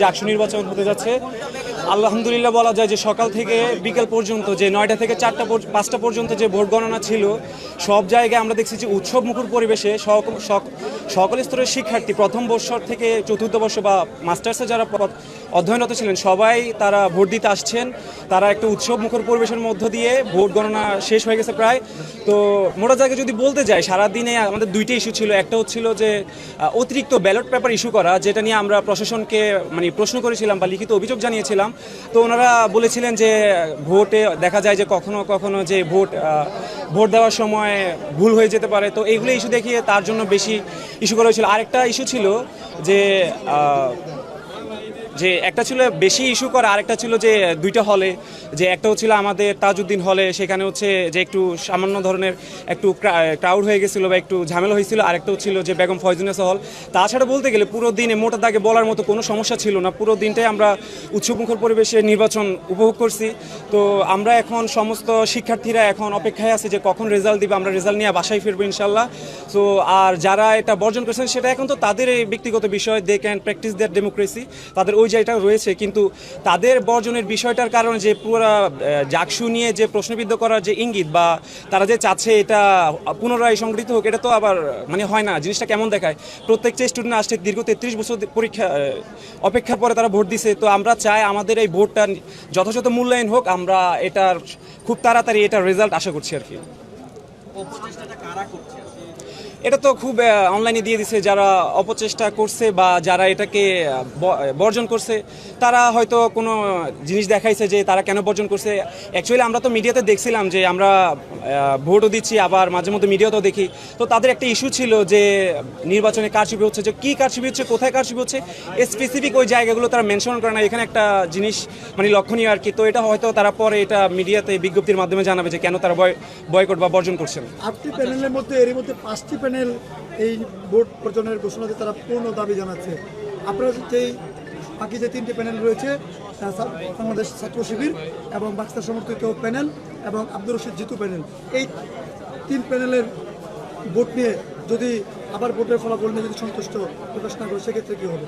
ডাকসু নির্বাচন হতে যাচ্ছে। আলহামদুলিল্লাহ বলা যায় যে সকাল থেকে বিকেল পর্যন্ত যে 9টা থেকে 5টা পর্যন্ত যে ভোট গণনা ছিল, সব জায়গায় আমরা দেখছি যে উৎসব মুখর পরিবেশে সকল স্তরের শিক্ষার্থী প্রথম বর্ষ থেকে চতুর্থ বর্ষ বা মাস্টার্সে যারা অধ্যয়নরত ছিলেন সবাই তারা ভোট দিতে আসছেন। তারা একটা উৎসব মুখর পরিবেশের মধ্য দিয়ে ভোট গণনা শেষ হয়ে গেছে প্রায়। তো মোটা জায়গায় যদি বলতে যাই, সারাদিনে আমাদের দুইটা ইস্যু ছিল। একটা হচ্ছিল যে অতিরিক্ত ব্যালট পেপার ইস্যু করা, যেটা নিয়ে আমরা প্রশাসনকে প্রশ্ন করেছিলাম বা লিখিত অভিযোগ জানিয়েছিলাম। তো ওনারা বলেছিলেন যে ভোটে দেখা যায় যে কখনো কখনো যে ভোট দেওয়ার সময় ভুল হয়ে যেতে পারে। তো এইগুলো ইস্যু দেখিয়ে তার জন্য বেশি ইস্যু করা হয়েছিল। আরেকটা ইস্যু ছিল যে একটা ছিল বেশি ইস্যু করা, আরেকটা ছিল যে দুইটা হলে, যে একটা হচ্ছিল আমাদের তাজউদ্দিন হলে, সেখানে হচ্ছে যে একটু সামান্য ধরনের একটু ক্রাউড হয়ে গেছিলো বা একটু ঝামেলা হয়েছিল। আরেকটা হচ্ছিল যে বেগম ফয়জুন্নেসা হল। তাছাড়া বলতে গেলে পুরো দিনে মোটা দাগে বলার মতো কোনো সমস্যা ছিল না। পুরো দিনটাই আমরা উৎসবমুখর পরিবেশে নির্বাচন উপভোগ করছি। তো আমরা এখন সমস্ত শিক্ষার্থীরা এখন অপেক্ষায় আছে যে কখন রেজাল্ট দিবে। আমরা রেজাল্ট নিয়ে বাসায় ফিরবো ইনশাল্লাহ। তো আর যারা এটা বর্জন করেছেন সেটা এখন তো তাদের ব্যক্তিগত বিষয়, they can practice their democracy, তাদের ওই জায়গাটা রয়েছে। কিন্তু তাদের বর্জনের বিষয়টার কারণে যে পুরো ডাকসু নিয়ে যে প্রশ্নবিদ্ধ করার যে ইঙ্গিত বা তারা যে চাচ্ছে এটা পুনরায় সংগঠিত হোক, এটা তো আবার হয় না। জিনিসটা কেমন দেখায়, প্রত্যেকটা স্টুডেন্ট আসছে দীর্ঘ 33 বছর পরীক্ষা অপেক্ষার পরে তারা ভোট দিছে। তো আমরা চাই আমাদের এই ভোটটা যথাযথ মূল্যায়ন হোক। আমরা এটার খুব তাড়াতাড়ি এটার রেজাল্ট আশা করছি আর কি। এটা তো খুব অনলাইনে দিয়ে দিছে যারা অপচেষ্টা করছে বা যারা এটাকে বর্জন করছে, তারা হয়তো কোনো জিনিস দেখাইছে যে তারা কেন বর্জন করছে। অ্যাকচুয়ালি আমরা তো মিডিয়াতে দেখছিলাম যে আমরা ভোটও দিচ্ছি, আবার মাঝে মধ্যে মিডিয়াতেও দেখি। তো তাদের একটা ইস্যু ছিল যে নির্বাচনে কারচুপি হচ্ছে, যে কী কারচুপি হচ্ছে, কোথায় কারচুপি হচ্ছে, স্পেসিফিক ওই জায়গাগুলো তারা মেনশন করে না। এখানে একটা জিনিস লক্ষণীয় আর কি। তো এটা হয়তো তারা পরে এটা মিডিয়াতে বিজ্ঞপ্তির মাধ্যমে জানাবে যে কেন তারা বয়কট বা বর্জন করছেন। 8টি প্যানেলের মধ্যে এর মধ্যে 5টি প্যানেল এই ভোট বর্জনের ঘোষণাতে তারা পূর্ণ দাবি জানাচ্ছে। আপনারা যেই বাকি যে 3টি প্যানেল রয়েছে, বাংলাদেশ ছাত্র শিবির এবং বাক্সার সমর্থিত প্যানেল এবং আব্দুর রশিদ জিতু প্যানেল, এই 3 প্যানেলের ভোট নিয়ে যদি আবার ভোটের ফলাফল নিয়ে যদি সন্তুষ্ট প্রকাশ না করে, সেক্ষেত্রে কী হবে?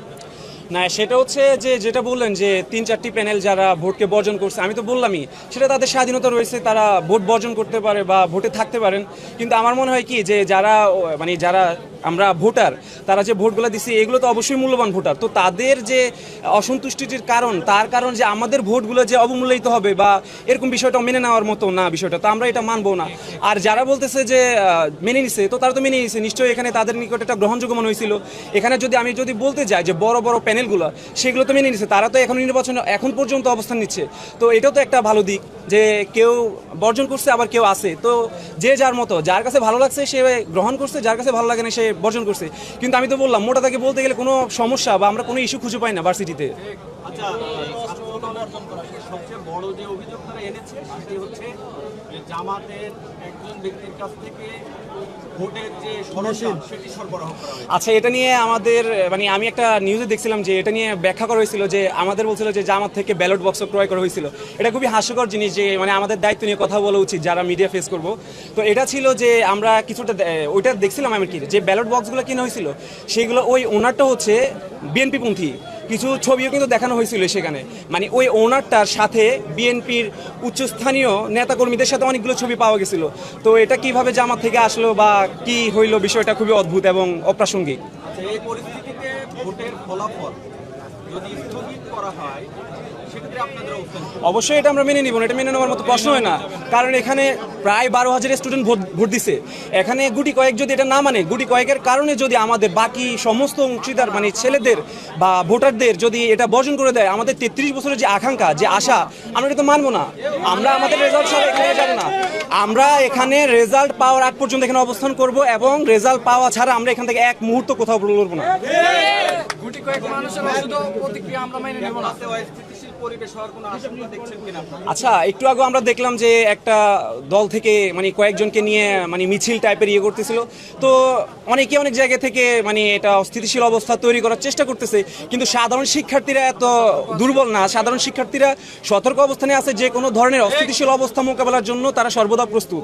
না, সেটা হচ্ছে যে যেটা বললেন যে 3-4টি প্যানেল যারা ভোটকে বর্জন করছে, আমি তো বললামই সেটা তাদের স্বাধীনতা রয়েছে, তারা ভোট বর্জন করতে পারে বা ভোটে থাকতে পারেন। কিন্তু আমার মনে হয় কি যে যারা যারা আমরা ভোটার, তারা যে ভোটগুলো দিচ্ছি এগুলো তো অবশ্যই মূল্যবান ভোটার। তো তাদের যে অসন্তুষ্টির তার কারণ যে আমাদের ভোটগুলো যে অবমূল্যায়িত হবে বা এরকম বিষয়টা মেনে নেওয়ার মতো না বিষয়টা, তো আমরা এটা মানবো না। আর যারা বলতেছে যে মেনে নিছে, তো তারা তো মেনে নিছে নিশ্চয়ই, এখানে তাদের নিকট একটা গ্রহণযোগ্য মনে হয়েছিল। এখানে যদি আমি বলতে যাই যে বড় বড় প্যানেলগুলো সেগুলো তো মেনে নিচ্ছে, তারা তো এখন নির্বাচনে এখন পর্যন্ত অবস্থান নিচ্ছে। তো এটাও তো একটা ভালো দিক যে কেউ বর্জন করছে আবার কেউ আছে। তো যে যার মতো, যার কাছে ভালো লাগছে সে গ্রহণ করছে, যার কাছে ভালো লাগে না সে বর্জন করছে। কিন্তু আমি তো বললাম মোটা তাকে বলতে গেলে কোনো সমস্যা বা আমরা কোনো ইস্যু খুঁজে পাই না ভার্সিটিতে। আচ্ছা, সবচেয়ে বড় যে অভিযোগ তারা এনেছে সেটি হচ্ছে জামাতের একজন ব্যক্তির কাছ থেকে ভোটের যে সরঞ্জাম সেটি সরবরাহ করা হয়। আচ্ছা, এটা নিয়ে আমাদের আমি একটা নিউজে দেখছিলাম যে এটা নিয়ে ব্যাখ্যা করা হয়েছিল যে আমাদের বলছিল যে জামাত থেকে ব্যালট বক্স ক্রয় করা হয়েছিল। এটা খুবই হাস্যকর জিনিস যে আমাদের দায়িত্ব নিয়ে কথা বলা উচিত যারা মিডিয়া ফেস করব। তো এটা ছিল যে আমরা কিছুটা ওইটা দেখছিলাম আমি কি যে ব্যালট বক্সগুলো কিনা হয়েছিল সেগুলো ওই ওনারটা হচ্ছে বিএনপিপন্থী। কিছু ছবিও কিন্তু দেখানো হয়েছিল সেখানে, ওই ওনারটার সাথে বিএনপির উচ্চস্থানীয় নেতাকর্মীদের সাথে অনেকগুলো ছবি পাওয়া গেছিল। তো এটা কিভাবে জামাত থেকে আসলো বা কি হইলো, বিষয়টা খুবই অদ্ভুত এবং অপ্রাসঙ্গিক। আচ্ছা, এই পরিস্থিতিতে ভোটের ফলাফল যদি স্থগিত করা হয় সেক্ষেত্রে আপনাদের অবস্থান? অবশ্যই এটা আমরা মেনে নিব না, এটা মেনে নেওয়ার মতো প্রশ্ন হয় না। কারণ এখানে প্রায় 12,000 স্টুডেন্ট ভোট দিছে। এখানে গুটি কয়েক যদি এটা না গুটি কয়েকের কারণে যদি আমাদের বাকি সমস্ত অংশীদার ছেলেদের বা ভোটারদের যদি এটা বর্জন করে দেয়, আমাদের 33 বছরের যে আকাঙ্ক্ষা, যে আশা, আমরা এটা তো মানবো না। আমরা আমাদের রেজাল্ট ছাড়া এখানে যাবো না। আমরা এখানে রেজাল্ট পাওয়ার আগ পর্যন্ত এখানে অবস্থান করব এবং রেজাল্ট পাওয়া ছাড়া আমরা এখান থেকে এক মুহূর্ত কোথাও লড়বো না। গুটি কয়েক মানুষের প্রতিক্রিয়া আমরা মেনে নেব না। পরিবেশ হওয়ার কোনো আশঙ্কা দেখছেন কিনা? আচ্ছা, একটু আগে আমরা দেখলাম যে একটা দল থেকে কয়েকজনকে নিয়ে মিছিল টাইপের করতেছিল। তো অনেকে অনেক জায়গা থেকে এটা অস্থিতিশীল অবস্থা তৈরি করার চেষ্টা করতেছে। কিন্তু সাধারণ শিক্ষার্থীরা এত দুর্বল না। সাধারণ শিক্ষার্থীরা সতর্ক অবস্থানে আছে, যে কোনো ধরনের অস্থিতিশীল অবস্থা মোকাবেলার জন্য তারা সর্বদা প্রস্তুত।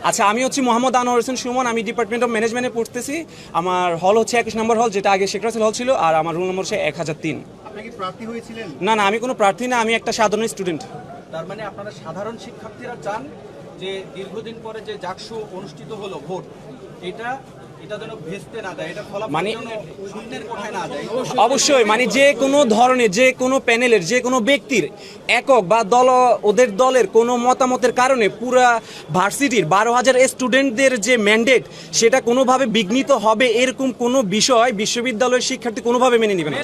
আচ্ছা, আমি হচ্ছে মোহাম্মদ আনোয়ার হোসেন সুমন, আমি ডিপার্টমেন্ট অফ ম্যানেজমেন্টে পড়তেছি। আমার হল হচ্ছে 21 নম্বর হল, যেটা আগে শেখ রাসেল হল ছিল, আর আমার রোল নম্বর হচ্ছে 1003। আপনি কি প্রার্থী হয়েছিলেন? না না, আমি কোনো প্রার্থী না, আমি একটা সাধারণ স্টুডেন্ট। তার মানে আপনারা সাধারণ শিক্ষার্থীরা চান যে দীর্ঘদিন পরে যে জাকসু অনুষ্ঠিত হলো ভোট, এটা যেন ভেস্তে না যায়, এটা ফলাফল মানে- যেন শূন্যের কোঠায় না যায়। অবশ্যই, মানে যে কোনো ধরনের, যে কোনো প্যানেলের, যে কোনো ব্যক্তির একক বা ওদের দলের কোনো মতামতের কারণে পুরা ভার্সিটির 12,000 স্টুডেন্টদের যে ম্যান্ডেট, সেটা কোনোভাবে বিঘ্নিত হবে এরকম কোনো বিষয় বিশ্ববিদ্যালয়ের শিক্ষার্থী কোনোভাবে মেনে নেবে না।